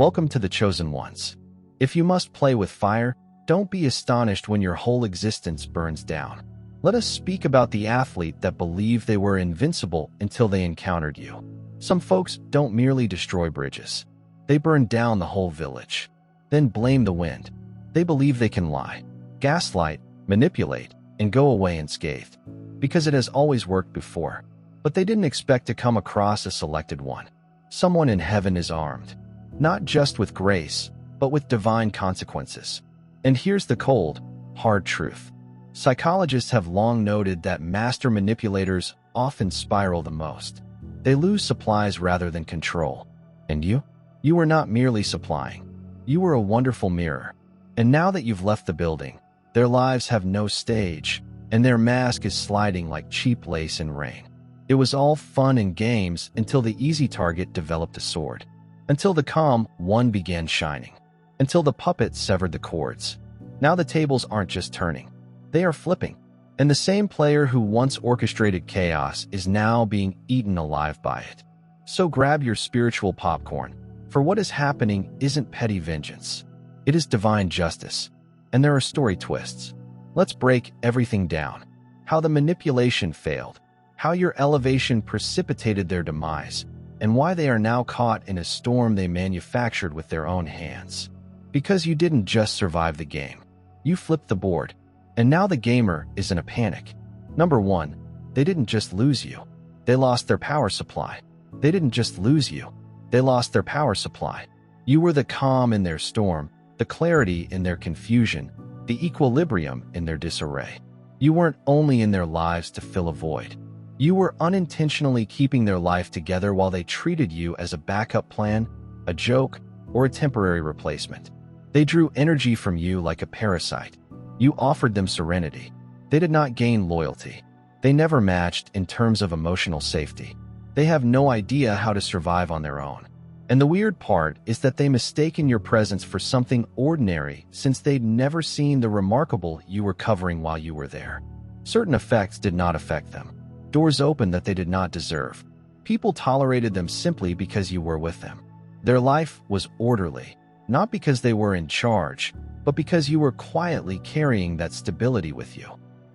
Welcome to the chosen ones. If you must play with fire, don't be astonished when your whole existence burns down. Let us speak about the athlete that believed they were invincible until they encountered you. Some folks don't merely destroy bridges. They burn down the whole village. Then blame the wind. They believe they can lie, gaslight, manipulate, and go away unscathed, because it has always worked before. But they didn't expect to come across a selected one. Someone in heaven is armed, not just with grace, but with divine consequences. And here's the cold, hard truth. Psychologists have long noted that master manipulators often spiral the most. They lose supplies rather than control. And you? You were not merely supplying. You were a wonderful mirror. And now that you've left the building, their lives have no stage, and their mask is sliding like cheap lace in rain. It was all fun and games until the easy target developed a sword, until the calm one began shining, until the puppet severed the cords. Now the tables aren't just turning. They are flipping, and the same player who once orchestrated chaos is now being eaten alive by it. So grab your spiritual popcorn, for what is happening isn't petty vengeance. It is divine justice, and there are story twists. Let's break everything down. How the manipulation failed, how your elevation precipitated their demise, and why they are now caught in a storm they manufactured with their own hands. Because you didn't just survive the game. You flipped the board. And now the gamer is in a panic. Number one, they didn't just lose you. They lost their power supply. They didn't just lose you. They lost their power supply. You were the calm in their storm, the clarity in their confusion, the equilibrium in their disarray. You weren't only in their lives to fill a void. You were unintentionally keeping their life together while they treated you as a backup plan, a joke, or a temporary replacement. They drew energy from you like a parasite. You offered them serenity. They did not gain loyalty. They never matched in terms of emotional safety. They have no idea how to survive on their own. And the weird part is that they mistaken your presence for something ordinary since they'd never seen the remarkable you were covering while you were there. Certain effects did not affect them. Doors opened that they did not deserve. People tolerated them simply because you were with them. Their life was orderly, not because they were in charge, but because you were quietly carrying that stability with you.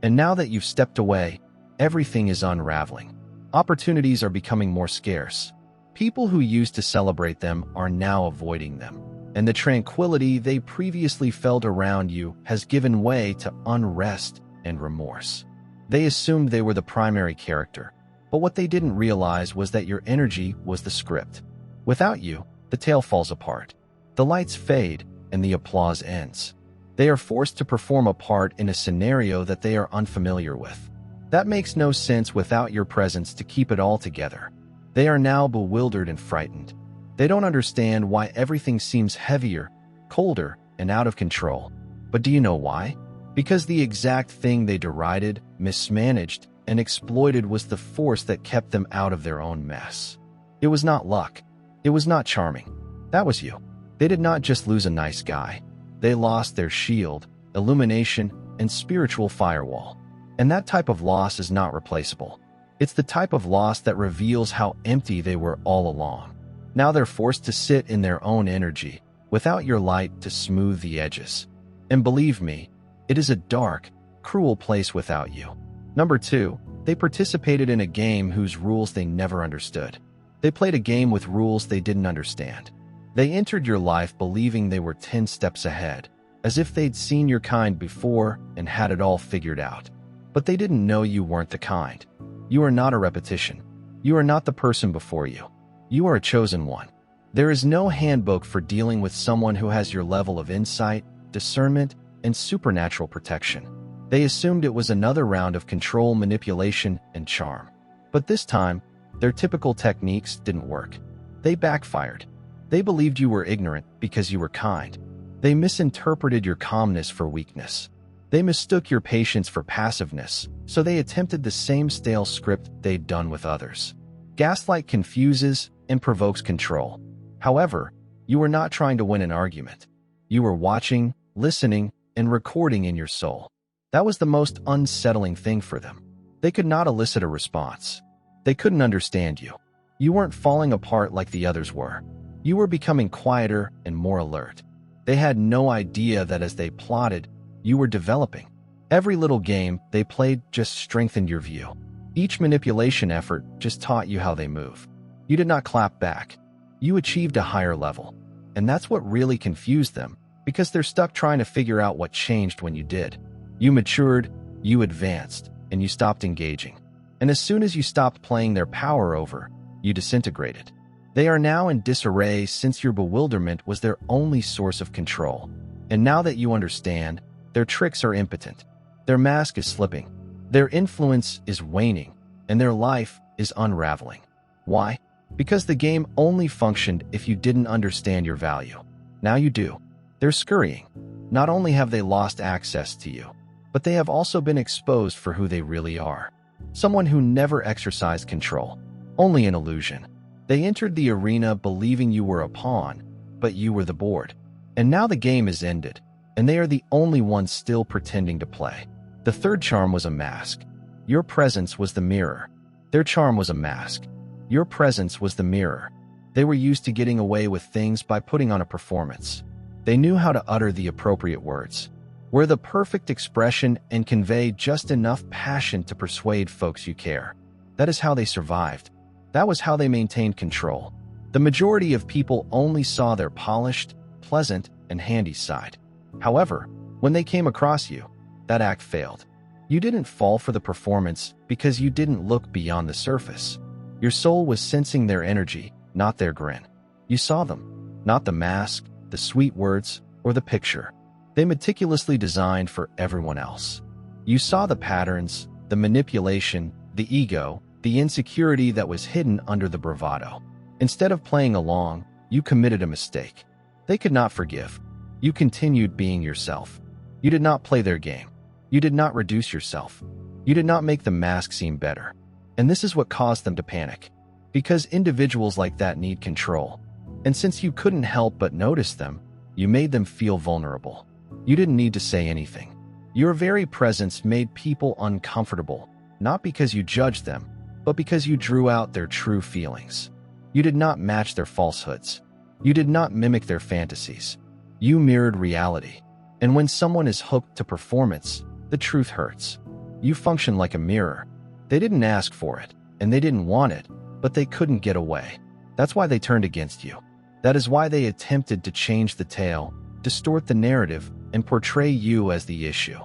And now that you've stepped away, everything is unraveling. Opportunities are becoming more scarce. People who used to celebrate them are now avoiding them. And the tranquility they previously felt around you has given way to unrest and remorse. They assumed they were the primary character, but what they didn't realize was that your energy was the script. Without you, the tale falls apart. The lights fade, and the applause ends. They are forced to perform a part in a scenario that they are unfamiliar with. That makes no sense without your presence to keep it all together. They are now bewildered and frightened. They don't understand why everything seems heavier, colder, and out of control. But do you know why? Because the exact thing they derided, mismanaged, and exploited was the force that kept them out of their own mess. It was not luck. It was not charming. That was you. They did not just lose a nice guy. They lost their shield, illumination, and spiritual firewall. And that type of loss is not replaceable. It's the type of loss that reveals how empty they were all along. Now they're forced to sit in their own energy, without your light to smooth the edges. And believe me, it is a dark, cruel place without you. Number two, they participated in a game whose rules they never understood. They played a game with rules they didn't understand. They entered your life believing they were 10 steps ahead, as if they'd seen your kind before and had it all figured out. But they didn't know you weren't the kind. You are not a repetition. You are not the person before you. You are a chosen one. There is no handbook for dealing with someone who has your level of insight, discernment, and supernatural protection. They assumed it was another round of control, manipulation, and charm. But this time, their typical techniques didn't work. They backfired. They believed you were ignorant because you were kind. They misinterpreted your calmness for weakness. They mistook your patience for passiveness, so they attempted the same stale script they'd done with others. Gaslight confuses and provokes control. However, you were not trying to win an argument. You were watching, listening, and recording in your soul. That was the most unsettling thing for them. They could not elicit a response. They couldn't understand you. You weren't falling apart like the others were. You were becoming quieter and more alert. They had no idea that as they plotted, you were developing. Every little game they played just strengthened your view. Each manipulation effort just taught you how they move. You did not clap back. You achieved a higher level. And that's what really confused them, because they're stuck trying to figure out what changed when you did. You matured, you advanced, and you stopped engaging. And as soon as you stopped playing their power over, you disintegrated. They are now in disarray since your bewilderment was their only source of control. And now that you understand, their tricks are impotent. Their mask is slipping. Their influence is waning, and their life is unraveling. Why? Because the game only functioned if you didn't understand your value. Now you do. They're scurrying. Not only have they lost access to you, but they have also been exposed for who they really are. Someone who never exercised control. Only an illusion. They entered the arena believing you were a pawn, but you were the board. And now the game is ended, and they are the only ones still pretending to play. The third charm was a mask. Your presence was the mirror. Their charm was a mask. Your presence was the mirror. They were used to getting away with things by putting on a performance. They knew how to utter the appropriate words, wear the perfect expression, and convey just enough passion to persuade folks you care. That is how they survived. That was how they maintained control. The majority of people only saw their polished, pleasant, and handy side. However, when they came across you, that act failed. You didn't fall for the performance because you didn't look beyond the surface. Your soul was sensing their energy, not their grin. You saw them, not the mask, the sweet words, or the picture they meticulously designed for everyone else. You saw the patterns, the manipulation, the ego, the insecurity that was hidden under the bravado. Instead of playing along, you committed a mistake. They could not forgive. You continued being yourself. You did not play their game. You did not reduce yourself. You did not make the mask seem better. And this is what caused them to panic. Because individuals like that need control. And since you couldn't help but notice them, you made them feel vulnerable. You didn't need to say anything. Your very presence made people uncomfortable, not because you judged them, but because you drew out their true feelings. You did not match their falsehoods. You did not mimic their fantasies. You mirrored reality. And when someone is hooked to performance, the truth hurts. You function like a mirror. They didn't ask for it, and they didn't want it, but they couldn't get away. That's why they turned against you. That is why they attempted to change the tale, distort the narrative, and portray you as the issue.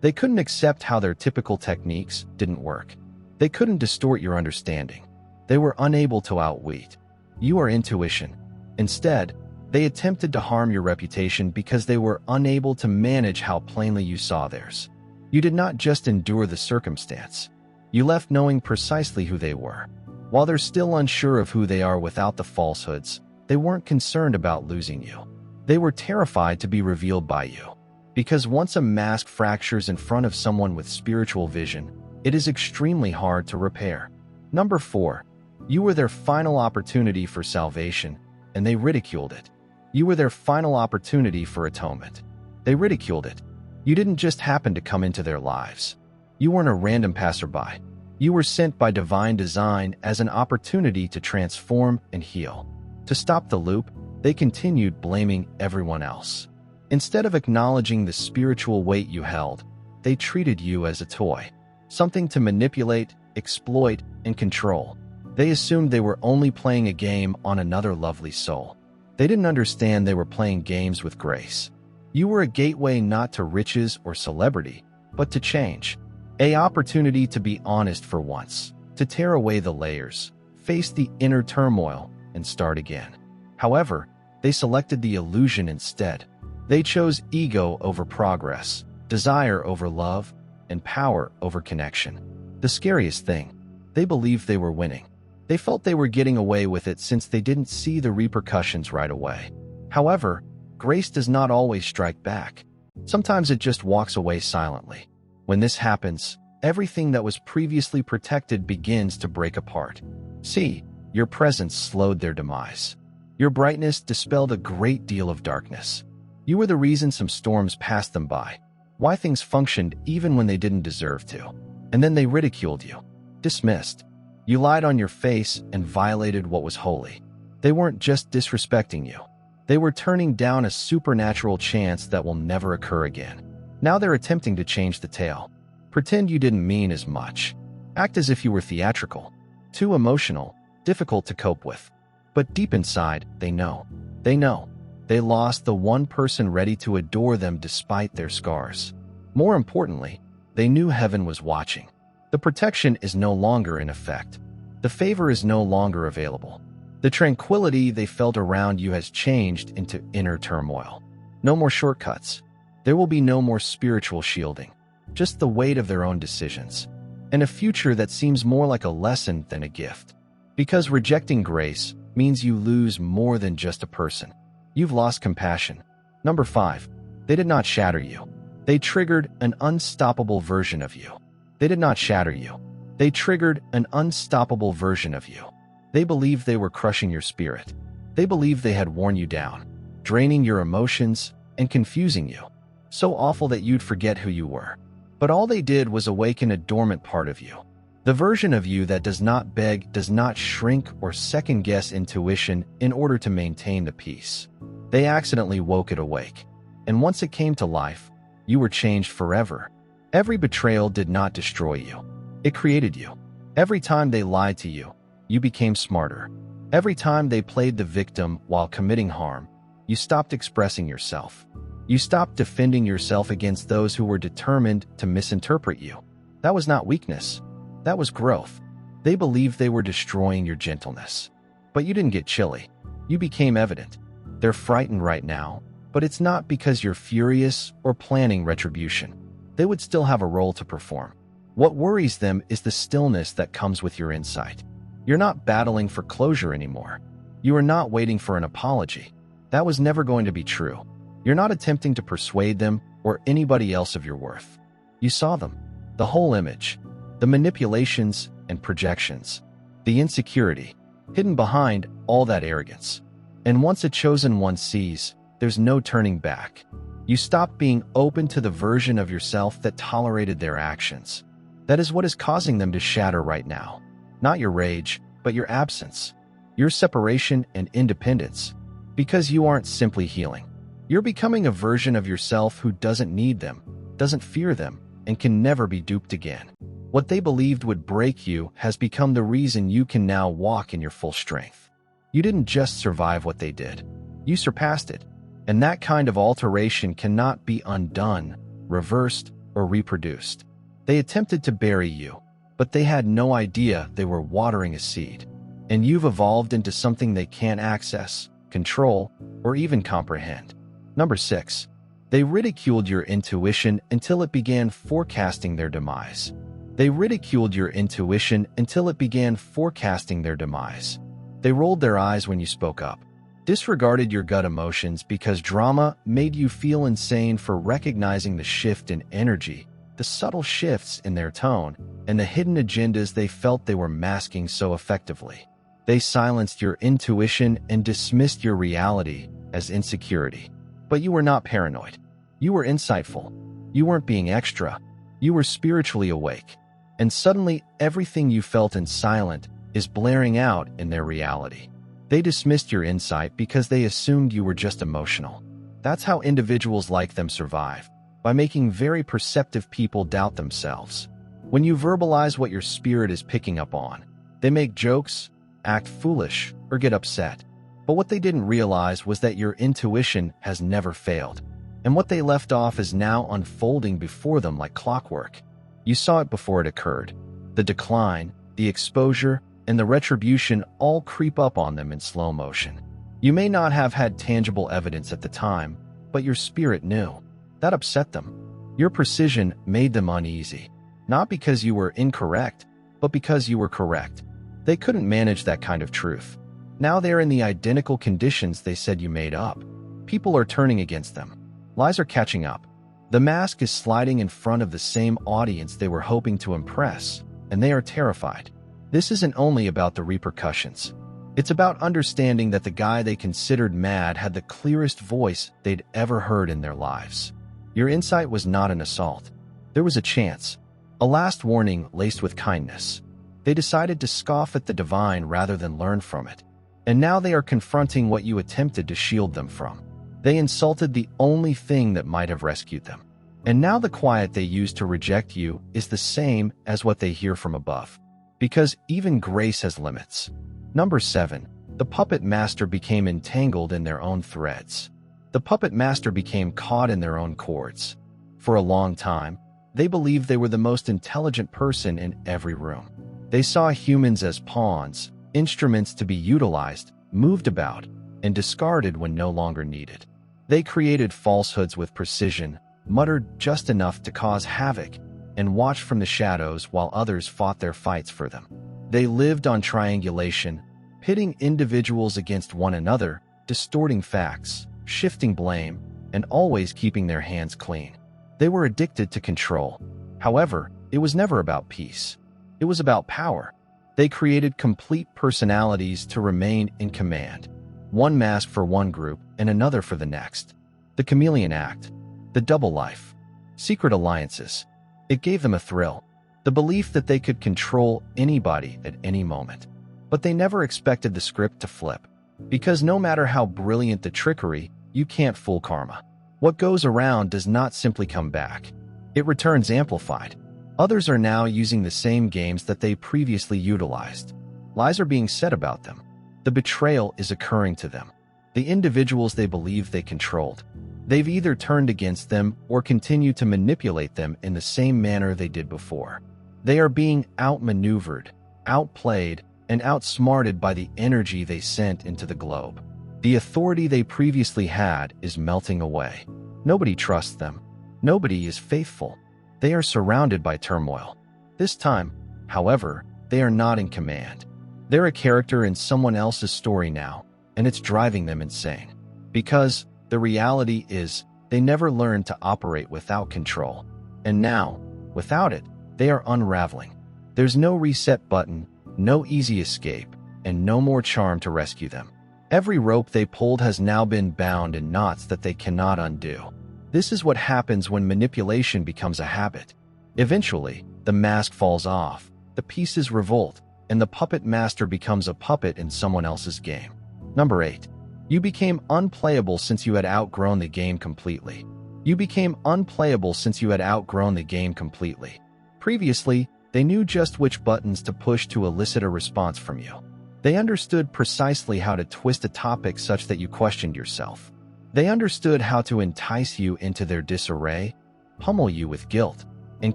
They couldn't accept how their typical techniques didn't work. They couldn't distort your understanding. They were unable to outwit your intuition. Instead, they attempted to harm your reputation because they were unable to manage how plainly you saw theirs. You did not just endure the circumstance. You left knowing precisely who they were. While they're still unsure of who they are without the falsehoods, they weren't concerned about losing you. They were terrified to be revealed by you. Because once a mask fractures in front of someone with spiritual vision, it is extremely hard to repair. Number 4, you were their final opportunity for salvation, and they ridiculed it. You were their final opportunity for atonement. They ridiculed it. You didn't just happen to come into their lives. You weren't a random passerby. You were sent by divine design as an opportunity to transform and heal. To stop the loop, they continued blaming everyone else. Instead of acknowledging the spiritual weight you held, they treated you as a toy, something to manipulate, exploit, and control. They assumed they were only playing a game on another lovely soul. They didn't understand they were playing games with grace. You were a gateway not to riches or celebrity, but to change. An opportunity to be honest for once, to tear away the layers, face the inner turmoil, and start again. However, they selected the illusion instead. They chose ego over progress, desire over love, and power over connection. The scariest thing, they believed they were winning. They felt they were getting away with it since they didn't see the repercussions right away. However, grace does not always strike back. Sometimes it just walks away silently. When this happens, everything that was previously protected begins to break apart. See, your presence slowed their demise. Your brightness dispelled a great deal of darkness. You were the reason some storms passed them by, why things functioned even when they didn't deserve to. And then they ridiculed you, dismissed. You lied on your face and violated what was holy. They weren't just disrespecting you. They were turning down a supernatural chance that will never occur again. Now they're attempting to change the tale. Pretend you didn't mean as much. Act as if you were theatrical. Too emotional, difficult to cope with. But deep inside, they know. They know. They lost the one person ready to adore them despite their scars. More importantly, they knew heaven was watching. The protection is no longer in effect. The favor is no longer available. The tranquility they felt around you has changed into inner turmoil. No more shortcuts. There will be no more spiritual shielding. Just the weight of their own decisions. And a future that seems more like a lesson than a gift. Because rejecting grace means you lose more than just a person. You've lost compassion. Number 5. They did not shatter you. They triggered an unstoppable version of you. They did not shatter you. They triggered an unstoppable version of you. They believed they were crushing your spirit. They believed they had worn you down, draining your emotions and confusing you. So awful that you'd forget who you were. But all they did was awaken a dormant part of you. The version of you that does not beg, does not shrink or second-guess intuition in order to maintain the peace. They accidentally woke it awake. And once it came to life, you were changed forever. Every betrayal did not destroy you. It created you. Every time they lied to you, you became smarter. Every time they played the victim while committing harm, you stopped expressing yourself. You stopped defending yourself against those who were determined to misinterpret you. That was not weakness. That was growth. They believed they were destroying your gentleness. But you didn't get chilly. You became evident. They're frightened right now, but it's not because you're furious or planning retribution. They would still have a role to perform. What worries them is the stillness that comes with your insight. You're not battling for closure anymore. You are not waiting for an apology. That was never going to be true. You're not attempting to persuade them or anybody else of your worth. You saw them, the whole image, the manipulations and projections, the insecurity, hidden behind all that arrogance. And once a chosen one sees, there's no turning back. You stop being open to the version of yourself that tolerated their actions. That is what is causing them to shatter right now. Not your rage, but your absence, your separation and independence. Because you aren't simply healing. You're becoming a version of yourself who doesn't need them, doesn't fear them, and can never be duped again. What they believed would break you has become the reason you can now walk in your full strength. You didn't just survive what they did. You surpassed it. And that kind of alteration cannot be undone, reversed, or reproduced. They attempted to bury you, but they had no idea they were watering a seed. And you've evolved into something they can't access, control, or even comprehend. Number 6. They ridiculed your intuition until it began forecasting their demise. They ridiculed your intuition until it began forecasting their demise. They rolled their eyes when you spoke up, disregarded your gut emotions because drama made you feel insane for recognizing the shift in energy, the subtle shifts in their tone, and the hidden agendas they felt they were masking so effectively. They silenced your intuition and dismissed your reality as insecurity. But you were not paranoid. You were insightful. You weren't being extra. You were spiritually awake. And suddenly, everything you felt in silence is blaring out in their reality. They dismissed your insight because they assumed you were just emotional. That's how individuals like them survive, by making very perceptive people doubt themselves. When you verbalize what your spirit is picking up on, they make jokes, act foolish, or get upset. But what they didn't realize was that your intuition has never failed. And what they left off is now unfolding before them like clockwork. You saw it before it occurred. The decline, the exposure, and the retribution all creep up on them in slow motion. You may not have had tangible evidence at the time, but your spirit knew. That upset them. Your precision made them uneasy. Not because you were incorrect, but because you were correct. They couldn't manage that kind of truth. Now they're in the identical conditions they said you made up. People are turning against them. Lies are catching up. The mask is sliding in front of the same audience they were hoping to impress, and they are terrified. This isn't only about the repercussions. It's about understanding that the guy they considered mad had the clearest voice they'd ever heard in their lives. Your insight was not an assault. There was a chance, a last warning laced with kindness. They decided to scoff at the divine rather than learn from it. And now they are confronting what you attempted to shield them from. They insulted the only thing that might have rescued them. And now the quiet they use to reject you is the same as what they hear from above. Because even grace has limits. Number 7. The puppet master became entangled in their own threads. The puppet master became caught in their own cords. For a long time, they believed they were the most intelligent person in every room. They saw humans as pawns, instruments to be utilized, moved about, and discarded when no longer needed. They created falsehoods with precision, muttered just enough to cause havoc, and watched from the shadows while others fought their fights for them. They lived on triangulation, pitting individuals against one another, distorting facts, shifting blame, and always keeping their hands clean. They were addicted to control. However, it was never about peace. It was about power. They created complete personalities to remain in command. One mask for one group and another for the next. The chameleon act. The double life. Secret alliances. It gave them a thrill. The belief that they could control anybody at any moment. But they never expected the script to flip. Because no matter how brilliant the trickery, you can't fool karma. What goes around does not simply come back. It returns amplified. Others are now using the same games that they previously utilized. Lies are being said about them. The betrayal is occurring to them. The individuals they believe they controlled. They've either turned against them or continue to manipulate them in the same manner they did before. They are being outmaneuvered, outplayed, and outsmarted by the energy they sent into the globe. The authority they previously had is melting away. Nobody trusts them. Nobody is faithful. They are surrounded by turmoil. This time, however, they are not in command. They're a character in someone else's story now, and it's driving them insane. Because the reality is, they never learned to operate without control. And now, without it, they are unraveling. There's no reset button, no easy escape, and no more charm to rescue them. Every rope they pulled has now been bound in knots that they cannot undo. This is what happens when manipulation becomes a habit. Eventually, the mask falls off, the pieces revolt, and the puppet master becomes a puppet in someone else's game. Number 8. You became unplayable since you had outgrown the game completely. You became unplayable since you had outgrown the game completely. Previously, they knew just which buttons to push to elicit a response from you. They understood precisely how to twist a topic such that you questioned yourself. They understood how to entice you into their disarray, pummel you with guilt, and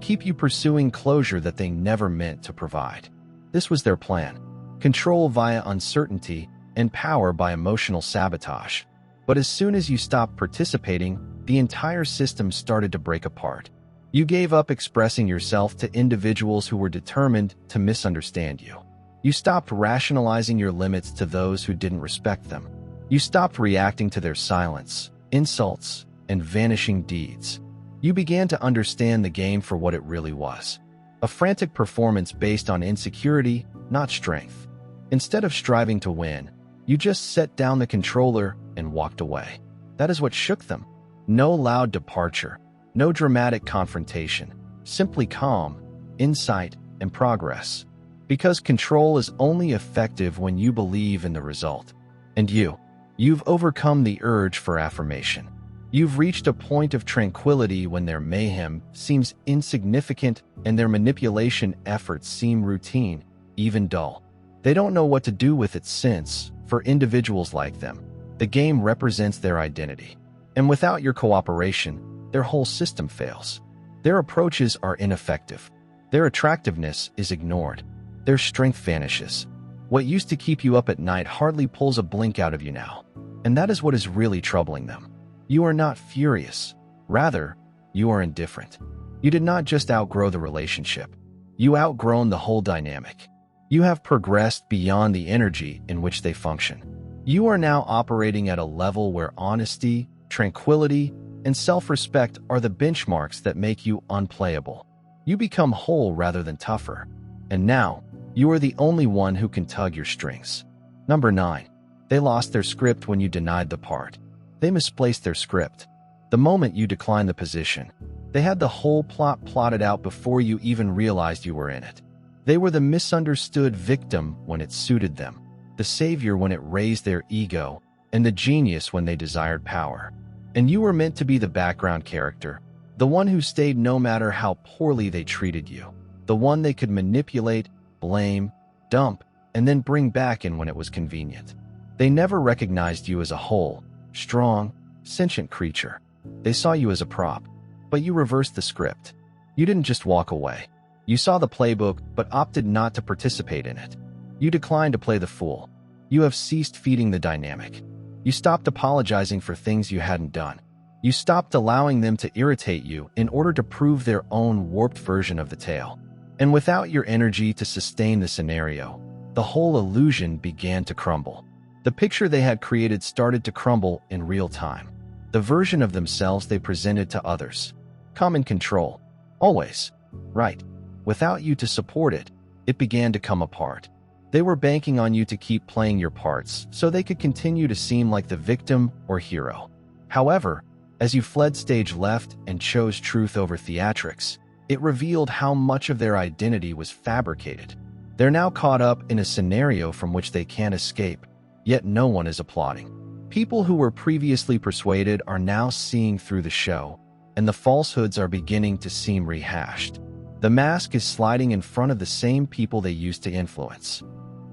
keep you pursuing closure that they never meant to provide. This was their plan: control via uncertainty and power by emotional sabotage. But as soon as you stopped participating, the entire system started to break apart. You gave up expressing yourself to individuals who were determined to misunderstand you. You stopped rationalizing your limits to those who didn't respect them. You stopped reacting to their silence, insults, and vanishing deeds. You began to understand the game for what it really was: a frantic performance based on insecurity, not strength. Instead of striving to win, you just set down the controller and walked away. That is what shook them. No loud departure, no dramatic confrontation, simply calm, insight, and progress. Because control is only effective when you believe in the result. And you've overcome the urge for affirmation. You've reached a point of tranquility when their mayhem seems insignificant and their manipulation efforts seem routine, even dull. They don't know what to do with it since, for individuals like them, the game represents their identity. And without your cooperation, their whole system fails. Their approaches are ineffective. Their attractiveness is ignored. Their strength vanishes. What used to keep you up at night hardly pulls a blink out of you now. And that is what is really troubling them. You are not furious. Rather, you are indifferent. You did not just outgrow the relationship. You outgrown the whole dynamic. You have progressed beyond the energy in which they function. You are now operating at a level where honesty, tranquility, and self-respect are the benchmarks that make you unplayable. You become whole rather than tougher. And now, you are the only one who can tug your strings. Number 9. They lost their script when you denied the part. They misplaced their script. The moment you declined the position, they had the whole plot plotted out before you even realized you were in it. They were the misunderstood victim when it suited them. the savior when it raised their ego, and the genius when they desired power. And you were meant to be the background character, the one who stayed no matter how poorly they treated you, the one they could manipulate, blame, dump, and then bring back in when it was convenient. They never recognized you as a whole, strong, sentient creature. They saw you as a prop, but you reversed the script. You didn't just walk away. You saw the playbook but opted not to participate in it. You declined to play the fool. You have ceased feeding the dynamic. You stopped apologizing for things you hadn't done. You stopped allowing them to irritate you in order to prove their own warped version of the tale. And without your energy to sustain the scenario, the whole illusion began to crumble. The picture they had created started to crumble in real time. The version of themselves they presented to others. Calm and control. Always. Right. Without you to support it, it began to come apart. They were banking on you to keep playing your parts so they could continue to seem like the victim or hero. However, as you fled stage left and chose truth over theatrics, it revealed how much of their identity was fabricated. They're now caught up in a scenario from which they can't escape, yet no one is applauding. People who were previously persuaded are now seeing through the show, and the falsehoods are beginning to seem rehashed. The mask is sliding in front of the same people they used to influence.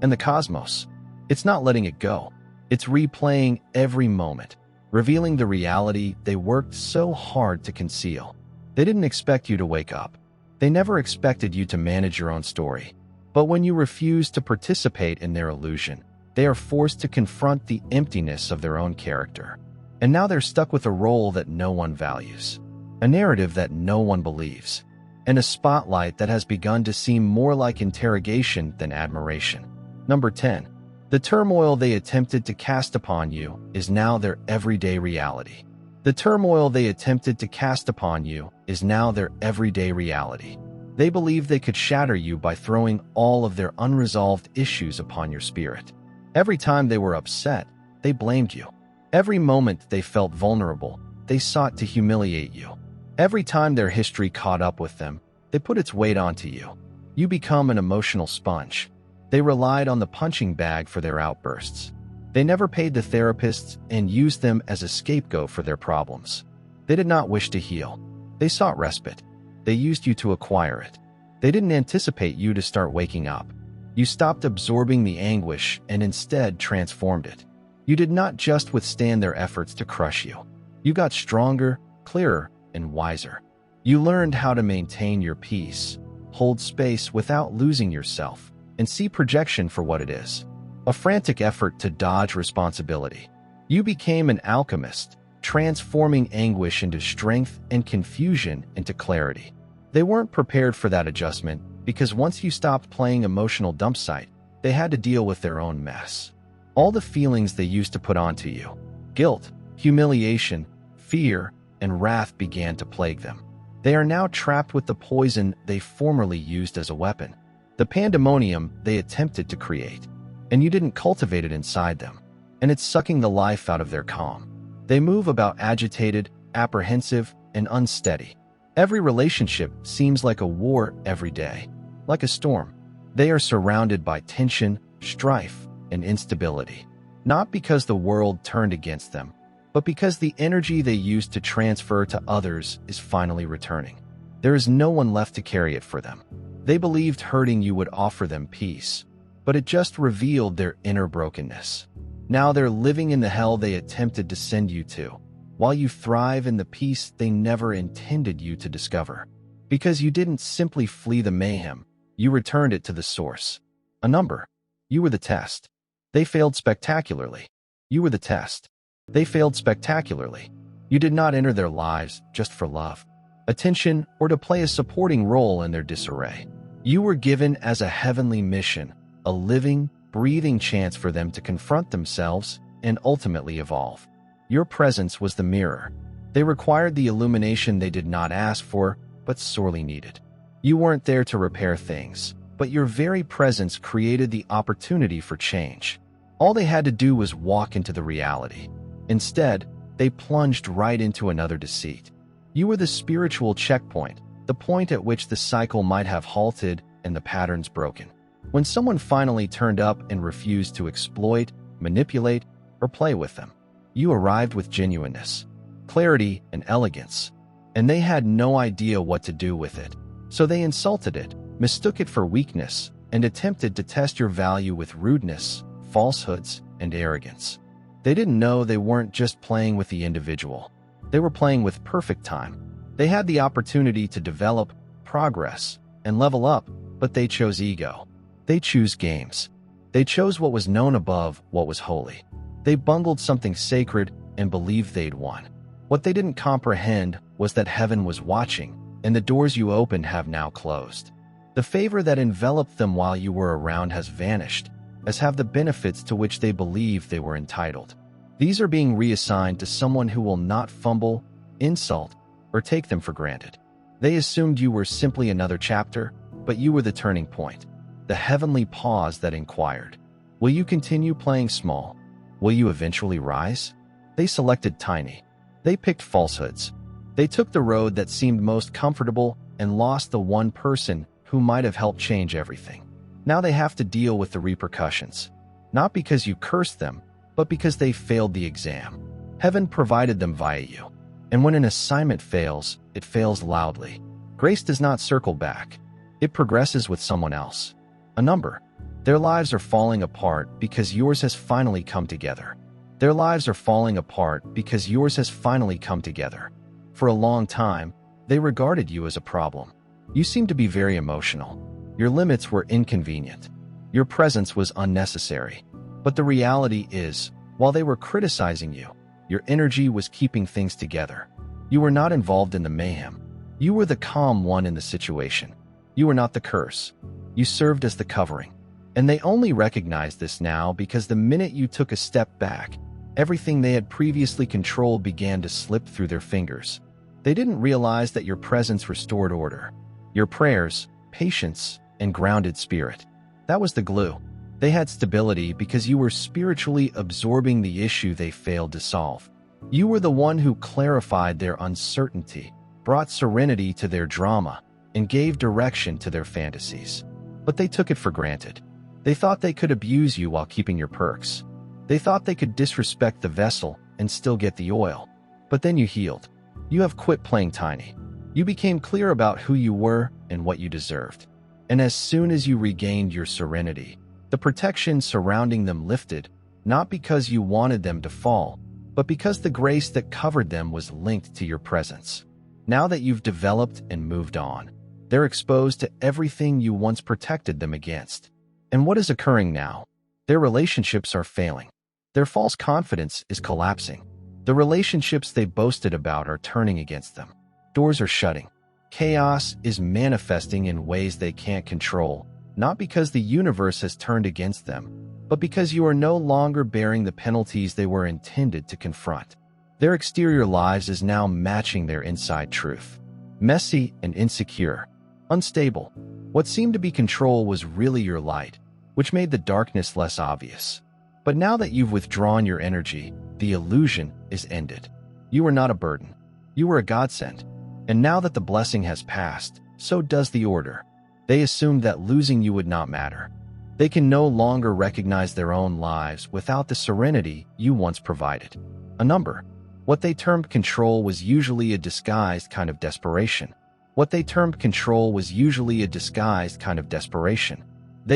And the cosmos, it's not letting it go. It's replaying every moment, revealing the reality they worked so hard to conceal. They didn't expect you to wake up. They never expected you to manage your own story. But when you refuse to participate in their illusion, they are forced to confront the emptiness of their own character. And now they're stuck with a role that no one values, a narrative that no one believes, and a spotlight that has begun to seem more like interrogation than admiration. Number 10. The turmoil they attempted to cast upon you is now their everyday reality. The turmoil they attempted to cast upon you is now their everyday reality. They believed they could shatter you by throwing all of their unresolved issues upon your spirit. Every time they were upset, they blamed you. Every moment they felt vulnerable, they sought to humiliate you. Every time their history caught up with them, they put its weight onto you. You become an emotional sponge. They relied on the punching bag for their outbursts. They never paid the therapists and used them as a scapegoat for their problems. They did not wish to heal. They sought respite. They used you to acquire it. They didn't anticipate you to start waking up. You stopped absorbing the anguish and instead transformed it. You did not just withstand their efforts to crush you. You got stronger, clearer, and wiser. You learned how to maintain your peace, hold space without losing yourself, and see projection for what it is, a frantic effort to dodge responsibility. You became an alchemist, transforming anguish into strength and confusion into clarity. They weren't prepared for that adjustment because once you stopped playing emotional dump site, they had to deal with their own mess. All the feelings they used to put onto you, guilt, humiliation, fear, and wrath began to plague them. They are now trapped with the poison they formerly used as a weapon, the pandemonium they attempted to create, and you didn't cultivate it inside them, and it's sucking the life out of their calm. They move about agitated, apprehensive, and unsteady. Every relationship seems like a war every day, like a storm. They are surrounded by tension, strife, and instability, not because the world turned against them, but because the energy they used to transfer to others is finally returning. There is no one left to carry it for them. They believed hurting you would offer them peace, but it just revealed their inner brokenness. Now they're living in the hell they attempted to send you to, while you thrive in the peace they never intended you to discover. Because you didn't simply flee the mayhem, you returned it to the source. A number. You were the test. They failed spectacularly. You were the test. They failed spectacularly. You did not enter their lives just for love, attention, or to play a supporting role in their disarray. You were given as a heavenly mission, a living, breathing chance for them to confront themselves and ultimately evolve. Your presence was the mirror. They required the illumination they did not ask for, but sorely needed. You weren't there to repair things, but your very presence created the opportunity for change. All they had to do was walk into the reality. Instead, they plunged right into another deceit. You were the spiritual checkpoint, the point at which the cycle might have halted and the patterns broken. When someone finally turned up and refused to exploit, manipulate, or play with them, you arrived with genuineness, clarity, and elegance, and they had no idea what to do with it. So they insulted it, mistook it for weakness, and attempted to test your value with rudeness, falsehoods, and arrogance. They didn't know they weren't just playing with the individual. They were playing with perfect time. They had the opportunity to develop, progress, and level up, but they chose ego. They chose games. They chose what was known above what was holy. They bungled something sacred and believed they'd won. What they didn't comprehend was that heaven was watching, and the doors you opened have now closed. The favor that enveloped them while you were around has vanished, as have the benefits to which they believed they were entitled. These are being reassigned to someone who will not fumble, insult, or take them for granted. They assumed you were simply another chapter, but you were the turning point, the heavenly pause that inquired, will you continue playing small? Will you eventually rise? They selected tiny. They picked falsehoods. They took the road that seemed most comfortable and lost the one person who might have helped change everything. Now they have to deal with the repercussions, not because you cursed them, but because they failed the exam. Heaven provided them via you. And when an assignment fails, it fails loudly. Grace does not circle back. It progresses with someone else. A number. Their lives are falling apart because yours has finally come together. Their lives are falling apart because yours has finally come together. For a long time, they regarded you as a problem. You seemed to be very emotional. Your limits were inconvenient. Your presence was unnecessary. But the reality is, while they were criticizing you, your energy was keeping things together. You were not involved in the mayhem. You were the calm one in the situation. You were not the curse. You served as the covering. And they only recognized this now because the minute you took a step back, everything they had previously controlled began to slip through their fingers. They didn't realize that your presence restored order. Your prayers, patience, and grounded spirit. That was the glue. They had stability because you were spiritually absorbing the issue they failed to solve. You were the one who clarified their uncertainty, brought serenity to their drama, and gave direction to their fantasies. But they took it for granted. They thought they could abuse you while keeping your perks. They thought they could disrespect the vessel and still get the oil. But then you healed. You have quit playing tiny. You became clear about who you were and what you deserved. And as soon as you regained your serenity, the protection surrounding them lifted, not because you wanted them to fall, but because the grace that covered them was linked to your presence. Now that you've developed and moved on, they're exposed to everything you once protected them against. And what is occurring now? Their relationships are failing. Their false confidence is collapsing. The relationships they boasted about are turning against them. Doors are shutting. Chaos is manifesting in ways they can't control, not because the universe has turned against them, but because you are no longer bearing the penalties they were intended to confront. Their exterior lives is now matching their inside truth. Messy and insecure. Unstable. What seemed to be control was really your light, which made the darkness less obvious. But now that you've withdrawn your energy, the illusion is ended. You were not a burden. You were a godsend. And now that the blessing has passed, so does the order. They assumed that losing you would not matter. They can no longer recognize their own lives without the serenity you once provided. A number. What they termed control was usually a disguised kind of desperation. They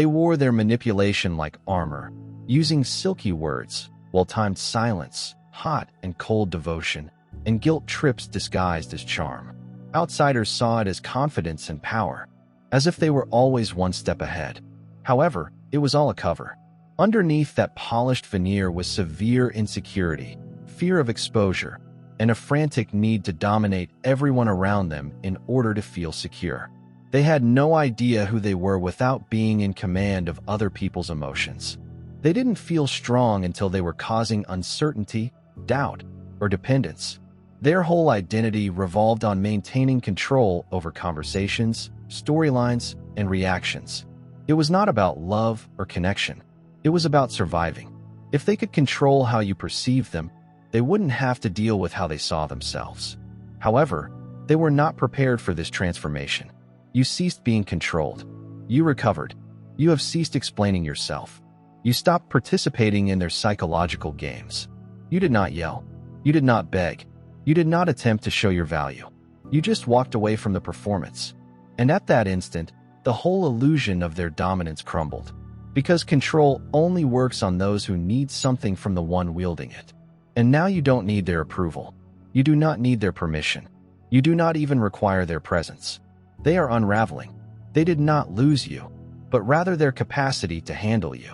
wore their manipulation like armor, using silky words, well-timed silence, hot and cold devotion, and guilt trips disguised as charm. Outsiders saw it as confidence and power, as if they were always one step ahead. However, it was all a cover. Underneath that polished veneer was severe insecurity, fear of exposure, and a frantic need to dominate everyone around them in order to feel secure. They had no idea who they were without being in command of other people's emotions. They didn't feel strong until they were causing uncertainty, doubt, or dependence. Their whole identity revolved on maintaining control over conversations, storylines, and reactions. It was not about love or connection. It was about surviving. If they could control how you perceived them, they wouldn't have to deal with how they saw themselves. However, they were not prepared for this transformation. You ceased being controlled. You recovered. You have ceased explaining yourself. You stopped participating in their psychological games. You did not yell. You did not beg. You did not attempt to show your value. You just walked away from the performance. And at that instant, the whole illusion of their dominance crumbled. Because control only works on those who need something from the one wielding it. And now you don't need their approval. You do not need their permission. You do not even require their presence. They are unraveling. They did not lose you, but rather their capacity to handle you.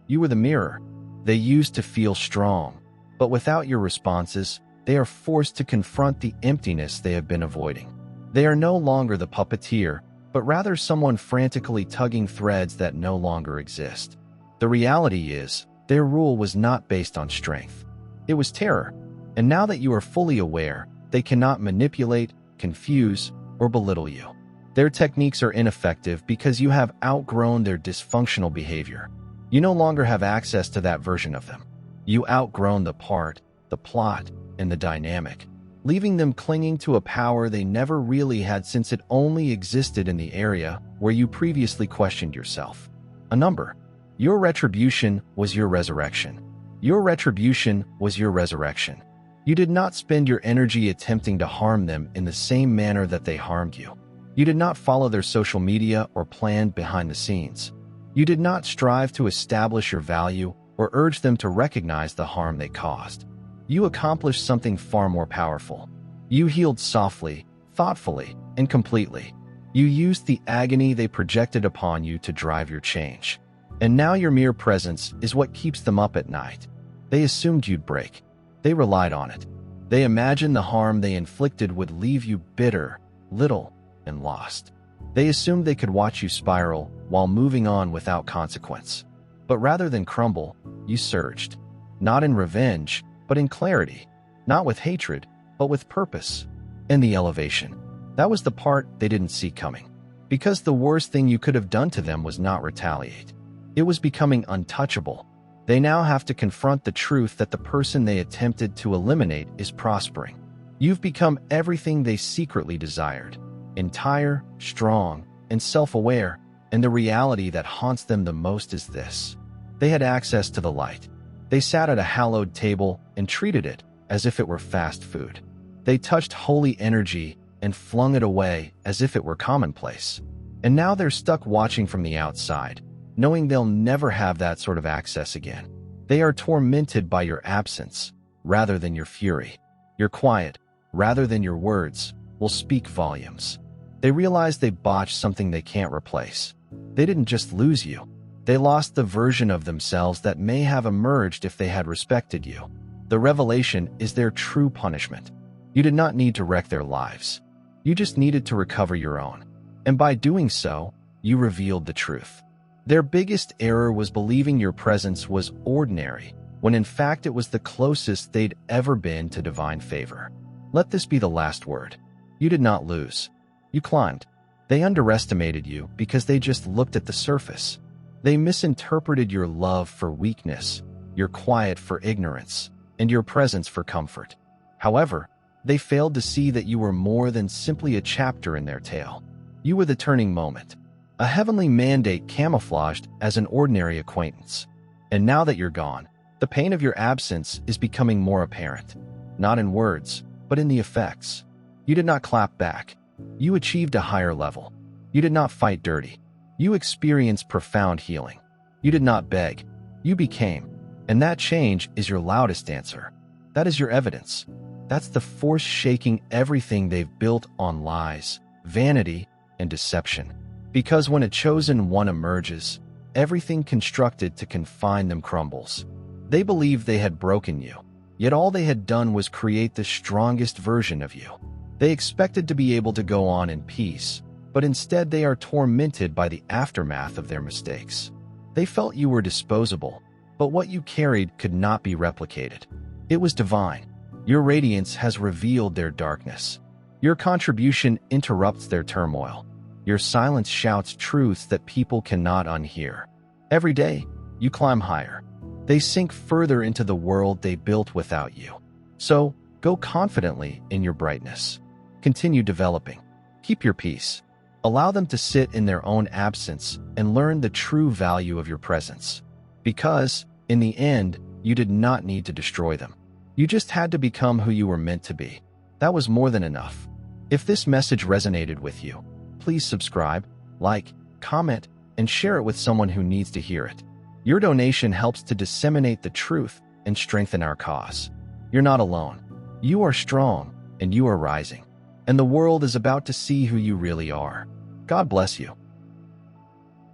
You were the mirror. They used to feel strong, but without your responses, they are forced to confront the emptiness they have been avoiding. They are no longer the puppeteer, but rather someone frantically tugging threads that no longer exist. The reality is, their rule was not based on strength. It was terror. And now that you are fully aware, they cannot manipulate, confuse, or belittle you. Their techniques are ineffective because you have outgrown their dysfunctional behavior. You no longer have access to that version of them. You outgrown the part, the plot, and the dynamic, leaving them clinging to a power they never really had since it only existed in the area where you previously questioned yourself. A number. Your retribution was your resurrection. Your retribution was your resurrection. You did not spend your energy attempting to harm them in the same manner that they harmed you. You did not follow their social media or plan behind the scenes. You did not strive to establish your value or urge them to recognize the harm they caused. You accomplished something far more powerful. You healed softly, thoughtfully, and completely. You used the agony they projected upon you to drive your change. And now your mere presence is what keeps them up at night. They assumed you'd break. They relied on it. They imagined the harm they inflicted would leave you bitter, little, and lost. They assumed they could watch you spiral while moving on without consequence. But rather than crumble, you surged. Not in revenge, but in clarity. Not with hatred, but with purpose. And the elevation. That was the part they didn't see coming. Because the worst thing you could have done to them was not retaliate. It was becoming untouchable. They now have to confront the truth that the person they attempted to eliminate is prospering. You've become everything they secretly desired. Entire, strong, and self-aware, and the reality that haunts them the most is this. They had access to the light. They sat at a hallowed table and treated it as if it were fast food. They touched holy energy and flung it away as if it were commonplace. And now they're stuck watching from the outside, knowing they'll never have that sort of access again. They are tormented by your absence rather than your fury. Your quiet, rather than your words, will speak volumes. They realize they botched something they can't replace. They didn't just lose you. They lost the version of themselves that may have emerged if they had respected you. The revelation is their true punishment. You did not need to wreck their lives. You just needed to recover your own. And by doing so, you revealed the truth. Their biggest error was believing your presence was ordinary, when in fact it was the closest they'd ever been to divine favor. Let this be the last word. You did not lose. You climbed. They underestimated you because they just looked at the surface. They misinterpreted your love for weakness, your quiet for ignorance, and your presence for comfort. However, they failed to see that you were more than simply a chapter in their tale. You were the turning moment, a heavenly mandate camouflaged as an ordinary acquaintance. And now that you're gone, the pain of your absence is becoming more apparent, not in words, but in the effects. You did not clap back. You achieved a higher level. You did not fight dirty. You experienced profound healing. You did not beg. You became. And that change is your loudest answer. That is your evidence. That's the force shaking everything they've built on lies, vanity, and deception. Because when a chosen one emerges, everything constructed to confine them crumbles. They believed they had broken you, yet all they had done was create the strongest version of you. They expected to be able to go on in peace, but instead they are tormented by the aftermath of their mistakes. They felt you were disposable, but what you carried could not be replicated. It was divine. Your radiance has revealed their darkness. Your contribution interrupts their turmoil. Your silence shouts truths that people cannot unhear. Every day, you climb higher. They sink further into the world they built without you. So, go confidently in your brightness. Continue developing. Keep your peace. Allow them to sit in their own absence and learn the true value of your presence. Because, in the end, you did not need to destroy them. You just had to become who you were meant to be. That was more than enough. If this message resonated with you, please subscribe, like, comment, and share it with someone who needs to hear it. Your donation helps to disseminate the truth and strengthen our cause. You're not alone. You are strong, and you are rising. And the world is about to see who you really are. God bless you.